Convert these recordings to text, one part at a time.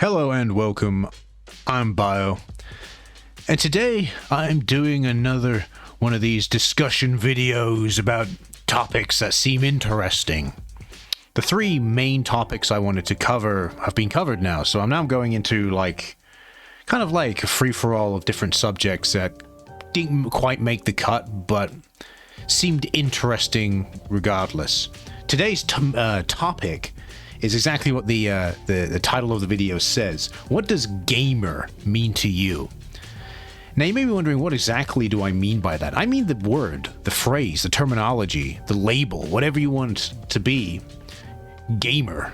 Hello and welcome. I'm Bio, and today I'm doing another one of these discussion videos about topics that seem interesting. The three main topics I wanted to cover have been covered now, so I'm now going into kind of like a free-for-all of different subjects that didn't quite make the cut, but seemed interesting regardless. Today's topic is exactly what the title of the video says. What does gamer mean to you? Now you may be wondering, what exactly do I mean by that? I mean the word, the phrase, the terminology, the label, whatever you want to be, gamer.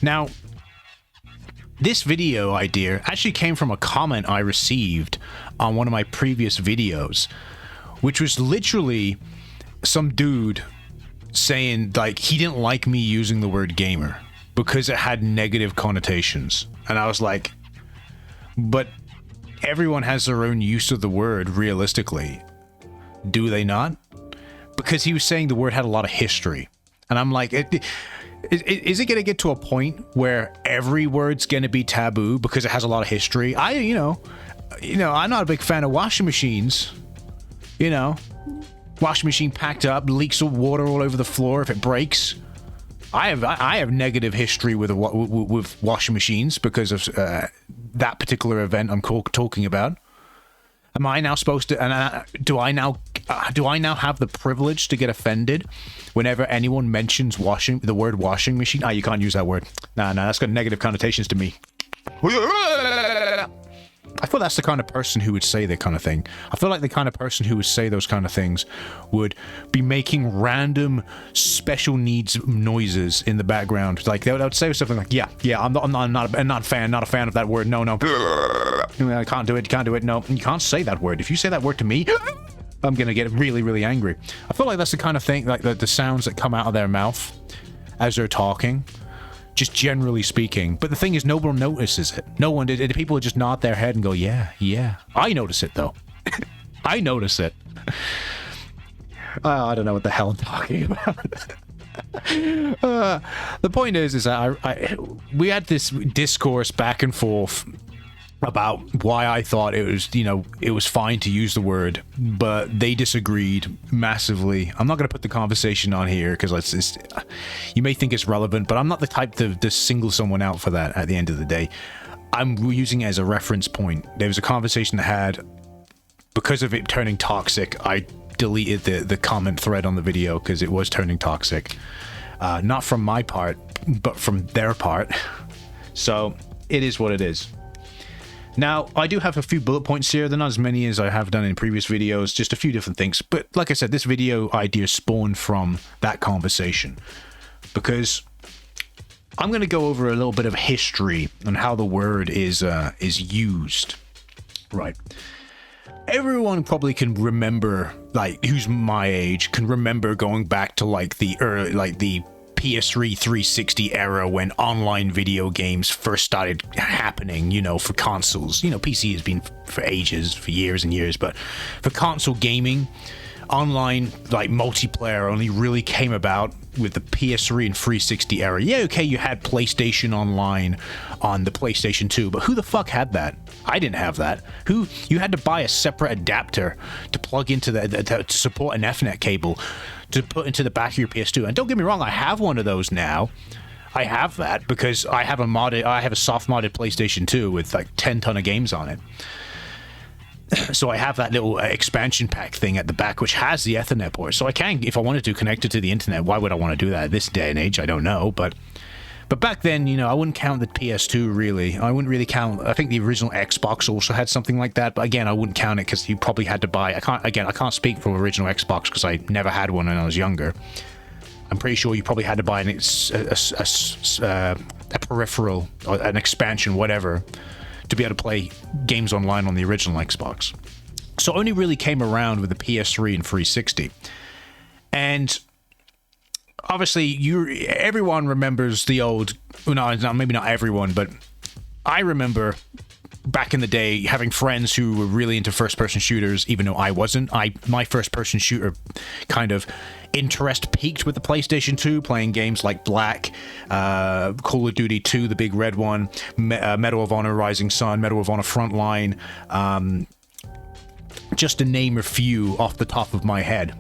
Now, this video idea actually came from a comment I received on one of my previous videos, which was literally some dude saying like he didn't like me using the word gamer because it had negative connotations. And I was like, but everyone has their own use of the word realistically, do they not? Because he was saying the word had a lot of history, and I'm like, is it going to get to a point where every word's going to be taboo because it has a lot of history? I'm not a big fan of washing machines. Washing machine packed up, leaks of water all over the floor if it breaks. I have negative history with washing machines because of that particular event I'm talking about. Am I now supposed to? And do I now have the privilege to get offended whenever anyone mentions the word washing machine? You can't use that word. Nah, that's got negative connotations to me. I thought that's the kind of person who would say that kind of thing. I feel like the kind of person who would say those kind of things would be making random special needs noises in the background. Like they would say something like, "Yeah, I'm not a fan of that word. No, I can't do it. No, you can't say that word. If you say that word to me, I'm gonna get really, really angry." I feel like that's the kind of thing, like the sounds that come out of their mouth as they're talking. Just generally speaking. But the thing is, no one notices it. No one did. People just nod their head and go, yeah. I notice it, though. I notice it. I don't know what the hell I'm talking about. The point is that we had this discourse back and forth about why I thought it was fine to use the word, but they disagreed massively. I'm not going to put the conversation on here because you may think it's relevant, but I'm not the type to single someone out for that at the end of the day. I'm using it as a reference point. There was a conversation I had, because of it turning toxic, I deleted the comment thread on the video because it was turning toxic. Not from my part, but from their part. So it is what it is. Now, I do have a few bullet points here. They're not as many as I have done in previous videos, just a few different things. But like I said, this video idea spawned from that conversation, because I'm going to go over a little bit of history on how the word is used. Right. Everyone probably can remember, like, who's my age, can remember going back to the PS3 360 era when online video games first started happening, for consoles. PC has been for ages, for years and years, but for console gaming, online multiplayer only really came about with the PS3 and 360 era. Yeah, okay, you had PlayStation Online on the PlayStation 2, but who the fuck had that? I didn't have that. You had to buy a separate adapter to plug into to support an Ethernet cable to put into the back of your PS2. And don't get me wrong, I have one of those now. I have that because I have a soft modded PlayStation 2 with 10 ton of games on it. So I have that little expansion pack thing at the back, which has the Ethernet port. So I can, if I wanted to, connect it to the internet. Why would I want to do that at this day and age? I don't know. But back then, I wouldn't count the PS2 really. I wouldn't really count. I think the original Xbox also had something like that. But again, I wouldn't count it because you probably had to buy. I can't speak for original Xbox because I never had one when I was younger. I'm pretty sure you probably had to buy a peripheral or an expansion, whatever, to be able to play games online on the original Xbox. So it only really came around with the PS3 and 360. And obviously, everyone remembers the old... No, maybe not everyone, but I remember back in the day, having friends who were really into first-person shooters, even though I wasn't. My first-person shooter kind of interest peaked with the PlayStation 2, playing games like Black, Call of Duty 2, the big red one, Medal of Honor Rising Sun, Medal of Honor Frontline, just to name a few off the top of my head.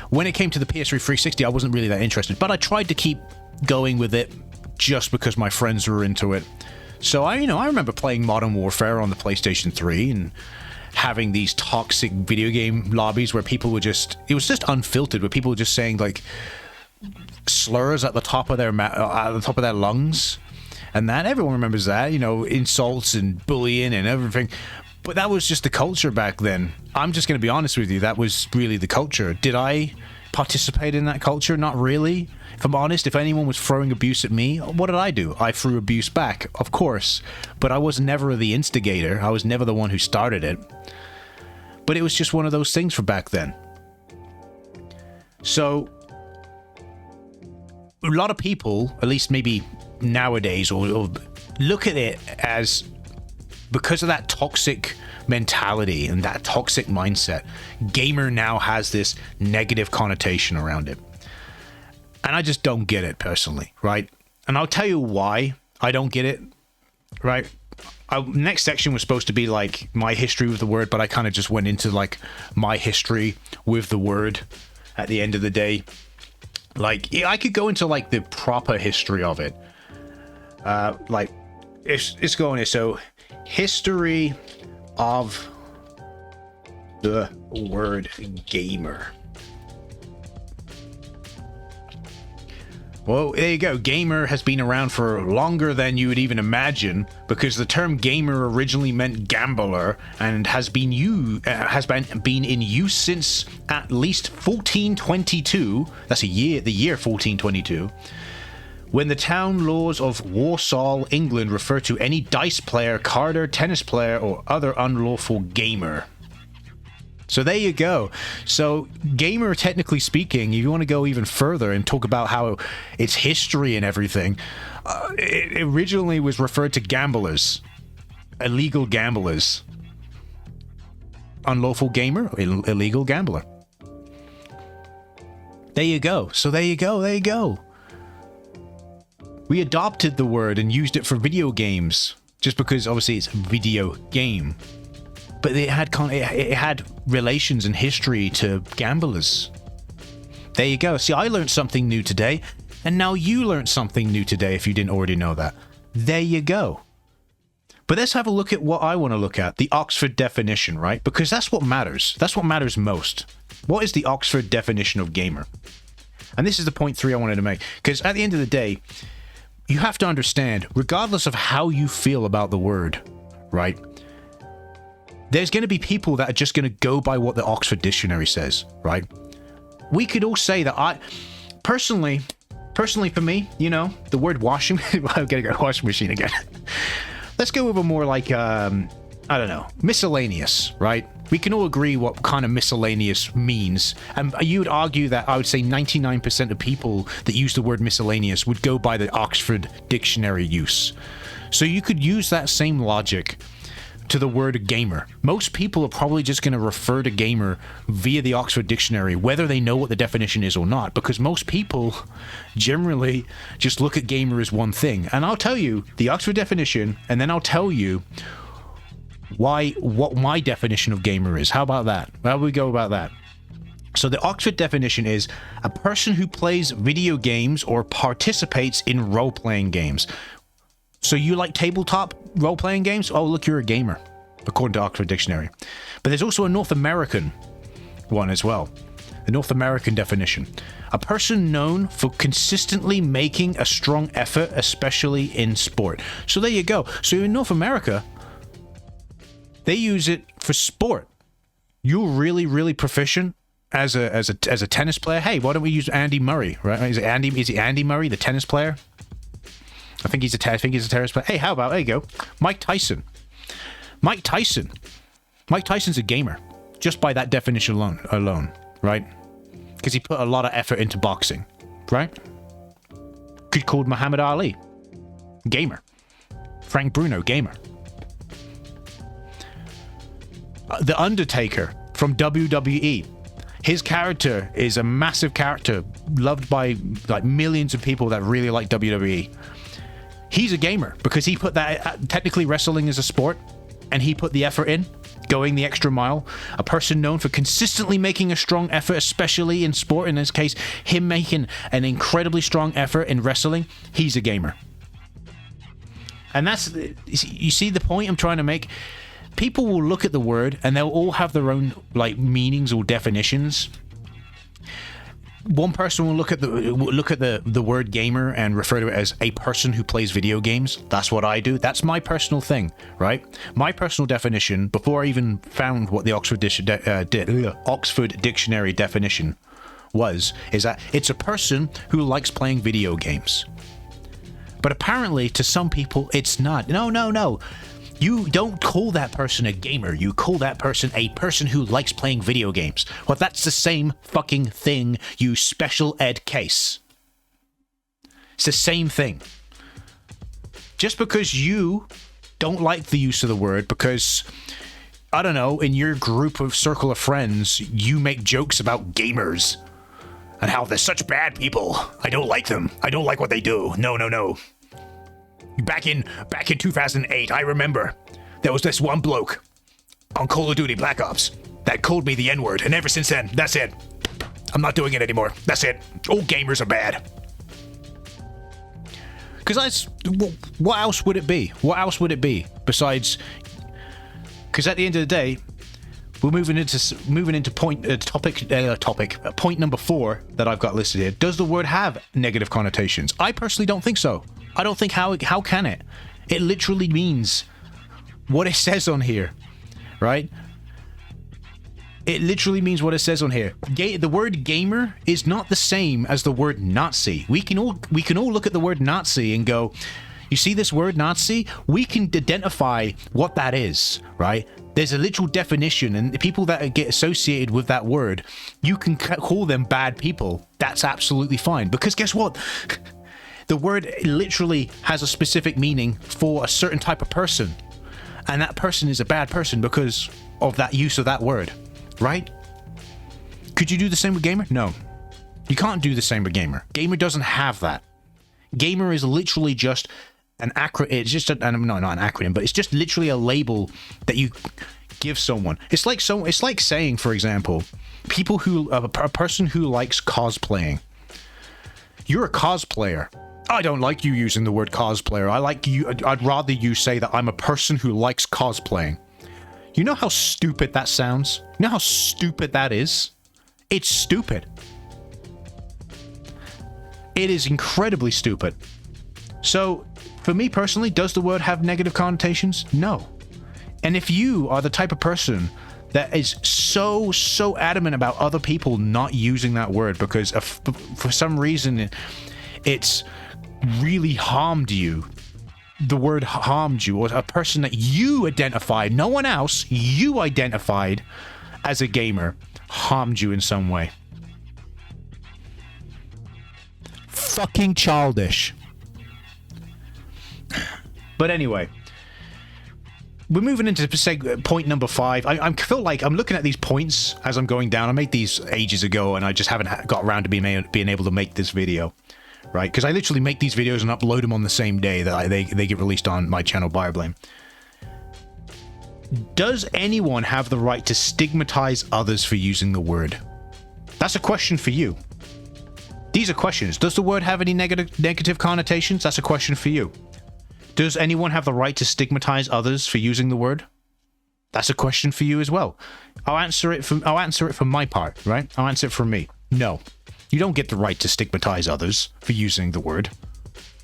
When it came to the PS3 360, I wasn't really that interested, but I tried to keep going with it just because my friends were into it. So I remember playing Modern Warfare on the PlayStation 3 and having these toxic video game lobbies where people were it was just unfiltered, where people were just saying like slurs at the top of their lungs, and that everyone remembers that, insults and bullying and everything. But that was just the culture back then. I'm just going to be honest with you. That was really the culture. Did I participate in that culture? Not really. If I'm honest, if anyone was throwing abuse at me, what did I do? I threw abuse back, of course. But I was never the instigator. I was never the one who started it. But it was just one of those things for back then. So, a lot of people, at least maybe nowadays, or look at it as, because of that toxic mentality and that toxic mindset, gamer now has this negative connotation around it. And I just don't get it personally, right? And I'll tell you why I don't get it, right? Next section was supposed to be like my history with the word, but I kind of just went into like my history with the word at the end of the day. Like, I could go into like the proper history of it. Like, it's going here. So, history of the word gamer. Well, there you go. Gamer has been around for longer than you would even imagine, because the term gamer originally meant gambler and has been in use since at least 1422. That's the year 1422. When the town laws of Warsaw, England, refer to any dice player, carder, tennis player, or other unlawful gamer. So there you go. So gamer, technically speaking, if you want to go even further and talk about how its history and everything, it originally was referred to gamblers, illegal gamblers. Unlawful gamer, illegal gambler. There you go. So there you go. We adopted the word and used it for video games, just because obviously it's a video game. But it had relations and history to gamblers. There you go. See, I learned something new today, and now you learned something new today if you didn't already know that. There you go. But let's have a look at what I want to look at, the Oxford definition, right? Because that's what matters. That's what matters most. What is the Oxford definition of gamer? And this is the point 3 I wanted to make. Because at the end of the day, you have to understand, regardless of how you feel about the word, right? There's going to be people that are just going to go by what the Oxford Dictionary says, right? We could all say that personally for me, the word washing, I'm going to go washing machine again. Let's go with a more like, miscellaneous, right? We can all agree what kind of miscellaneous means. And you would argue that I would say 99% of people that use the word miscellaneous would go by the Oxford Dictionary use. So you could use that same logic to the word gamer. Most people are probably just going to refer to gamer via the Oxford Dictionary, whether they know what the definition is or not, because most people generally just look at gamer as one thing. And I'll tell you the Oxford definition, and then I'll tell you what my definition of gamer is. How about that? How do we go about that? So the Oxford definition is a person who plays video games or participates in role-playing games. So you like tabletop role-playing games? Oh, look, you're a gamer, according to Oxford Dictionary. But there's also a North American one as well. The North American definition. A person known for consistently making a strong effort, especially in sport. So there you go. So in North America, they use it for sport. You're really, really proficient as a tennis player. Hey, why don't we use Andy Murray, right? Is it Andy Murray, the tennis player? I think he's a terrorist player. Hey, how about, there you go, Mike Tyson. Mike Tyson's a gamer, just by that definition alone, right? Because he put a lot of effort into boxing, right? Could call Muhammad Ali, gamer. Frank Bruno, gamer. The Undertaker from WWE. His character is a massive character, loved by like millions of people that really like WWE. He's a gamer because he put that, technically wrestling is a sport, and he put the effort in, going the extra mile. A person known for consistently making a strong effort, especially in sport, in this case, him making an incredibly strong effort in wrestling, he's a gamer. And that's, you see the point I'm trying to make? People will look at the word and they'll all have their own like meanings or definitions. One person will look at the word gamer and refer to it as a person who plays video games. That's what I do. That's my personal thing, right? My personal definition, before I even found what the Oxford Dictionary definition was, is that it's a person who likes playing video games. But apparently, to some people, it's not. No. You don't call that person a gamer. You call that person a person who likes playing video games. Well, that's the same fucking thing, you special ed case. It's the same thing. Just because you don't like the use of the word because, I don't know, in your group of circle of friends, you make jokes about gamers and how they're such bad people. I don't like them. I don't like what they do. No. Back in 2008, I remember there was this one bloke on Call of Duty Black Ops that called me the N-word, and ever since then, that's it. I'm not doing it anymore. That's it. All gamers are bad. Because what else would it be? What else would it be besides? Because at the end of the day, we're moving into point number 4 that I've got listed here. Does the word have negative connotations? I personally don't think so. I don't think how can it? It literally means what it says on here, right? It literally means what it says on here. The word gamer is not the same as the word Nazi. We can all look at the word Nazi and go, you see this word Nazi? We can identify what that is, right? There's a literal definition, and the people that get associated with that word, you can call them bad people. That's absolutely fine. Because guess what? The word literally has a specific meaning for a certain type of person. And that person is a bad person because of that use of that word, right? Could you do the same with gamer? No. You can't do the same with gamer. Gamer doesn't have that. Gamer is literally just an acronym. It's just not an acronym, but it's just literally a label that you give someone. It's like saying, for example, a person who likes cosplaying. You're a cosplayer. I don't like you using the word cosplayer. I'd rather you say that I'm a person who likes cosplaying. You know how stupid that sounds? You know how stupid that is? It's stupid. It is incredibly stupid. So, for me personally, does the word have negative connotations? No. And if you are the type of person that is so adamant about other people not using that word because for some reason it's really harmed you, the word harmed you, or a person that you identified, no one else, you identified as a gamer, harmed you in some way. Fucking childish. But anyway, we're moving into point number 5. I feel like I'm looking at these points as I'm going down. I made these ages ago, and I just haven't got around to being able to make this video. Right, because I literally make these videos and upload them on the same day that they get released on my channel, BioBlame. Does anyone have the right to stigmatize others for using the word? That's a question for you. These are questions. Does the word have any negative connotations? That's a question for you. Does anyone have the right to stigmatize others for using the word? That's a question for you as well. I'll answer it for my part, right? I'll answer it for me. No. You don't get the right to stigmatize others for using the word.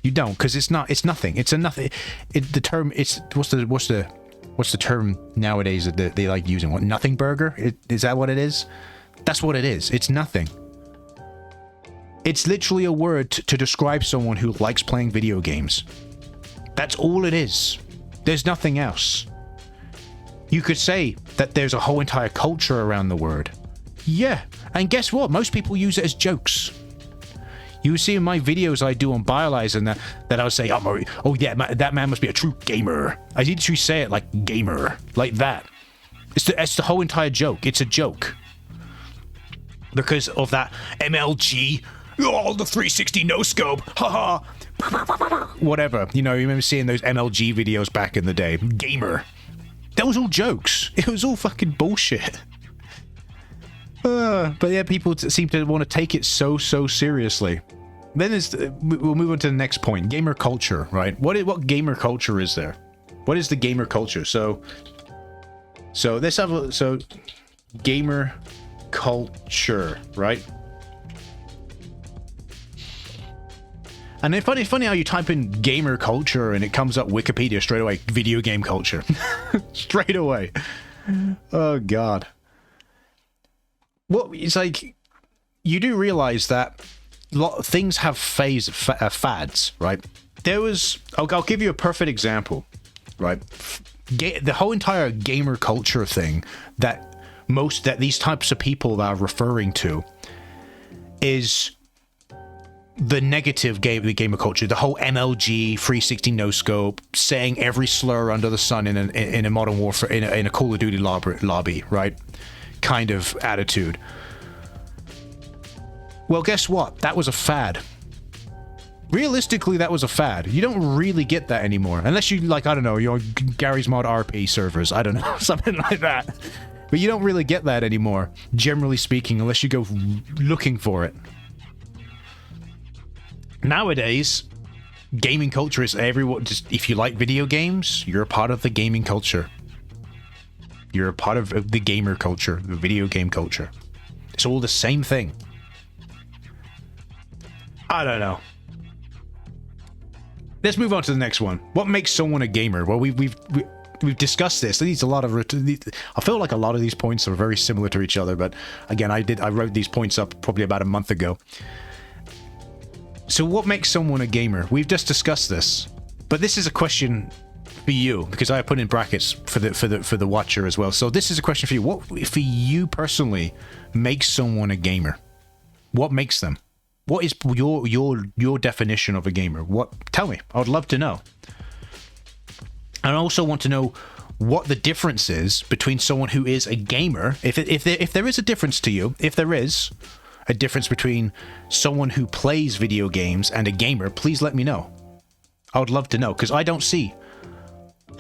You don't, because it's nothing. It's a nothing. The term, what's the term nowadays that they like using? What, nothing burger? Is that what it is? That's what it is. It's nothing. It's literally a word to describe someone who likes playing video games. That's all it is. There's nothing else. You could say that there's a whole entire culture around the word. Yeah, and guess what? Most people use it as jokes. You see in my videos I do on BioLies and that I'll say, that man must be a true gamer. I literally say it like gamer, like that. It's the whole entire joke. It's a joke. Because of that MLG, oh, the 360 no scope, haha, whatever. You know, you remember seeing those MLG videos back in the day. Gamer. That was all jokes. It was all fucking bullshit. But yeah, people seem to want to take it so seriously. Then we'll move on to the next point. Gamer culture, right? What gamer culture is there? What is the gamer culture? So let's have a gamer culture, right? And it's funny how you type in gamer culture and it comes up Wikipedia straight away. Video game culture. Straight away. Oh, God. Well, it's like, you do realize that things have fads, right? I'll give you a perfect example, right? The whole entire gamer culture thing that these types of people are referring to is the negative the gamer culture, the whole MLG 360 no scope, saying every slur under the sun in a Modern Warfare, in a Call of Duty lobby, right? Kind of attitude. Well, guess what? That was a fad. Realistically, that was a fad. You don't really get that anymore. Unless you, like, I don't know, you're on Gary's Mod RP servers. I don't know, something like that. But you don't really get that anymore, generally speaking, unless you go looking for it. Nowadays, gaming culture is everyone. Just if you like video games, you're a part of the gaming culture. You're a part of the gamer culture, the video game culture. It's all the same thing. I don't know. Let's move on to the next one. What makes someone a gamer? Well, we've discussed this. There's a lot of. I feel like a lot of these points are very similar to each other, but again, I wrote these points up probably about a month ago. So, what makes someone a gamer? We've just discussed this, but this is a question for you, because I put in brackets for the watcher as well. So this is a question for you. What for you personally makes someone a gamer? What makes them? What is your definition of a gamer? Tell me. I would love to know. And I also want to know what the difference is between someone who is a gamer. If there is a difference to you, if there is a difference between someone who plays video games and a gamer, please let me know. I would love to know, because I don't see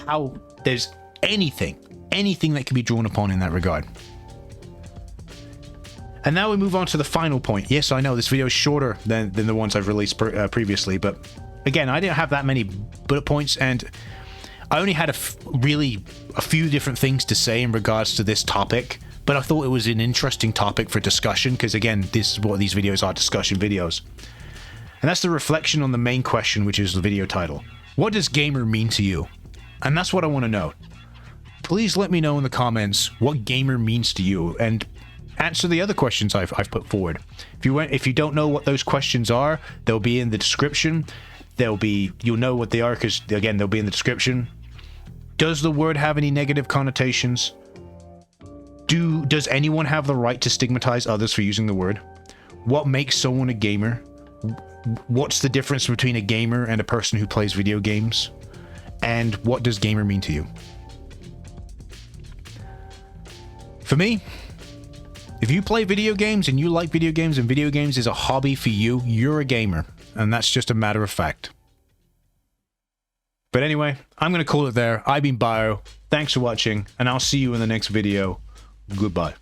how there's anything that can be drawn upon in that regard. And now we move on to the final point. Yes, I know this video is shorter than the ones I've released previously, but again, I didn't have that many bullet points, and I only had a few different things to say in regards to this topic, but I thought it was an interesting topic for discussion, because again, this is what these videos are, discussion videos. And that's the reflection on the main question, which is the video title. What does gamer mean to you? And that's what I want to know. Please let me know in the comments what gamer means to you, and answer the other questions I've put forward. If you don't know what those questions are, they'll be in the description. You'll know what they are, because again, they'll be in the description. Does the word have any negative connotations? Does anyone have the right to stigmatize others for using the word? What makes someone a gamer? What's the difference between a gamer and a person who plays video games? And what does gamer mean to you? For me, if you play video games and you like video games and video games is a hobby for you, you're a gamer. And that's just a matter of fact. But anyway, I'm going to call it there. I've been Bio. Thanks for watching, and I'll see you in the next video. Goodbye.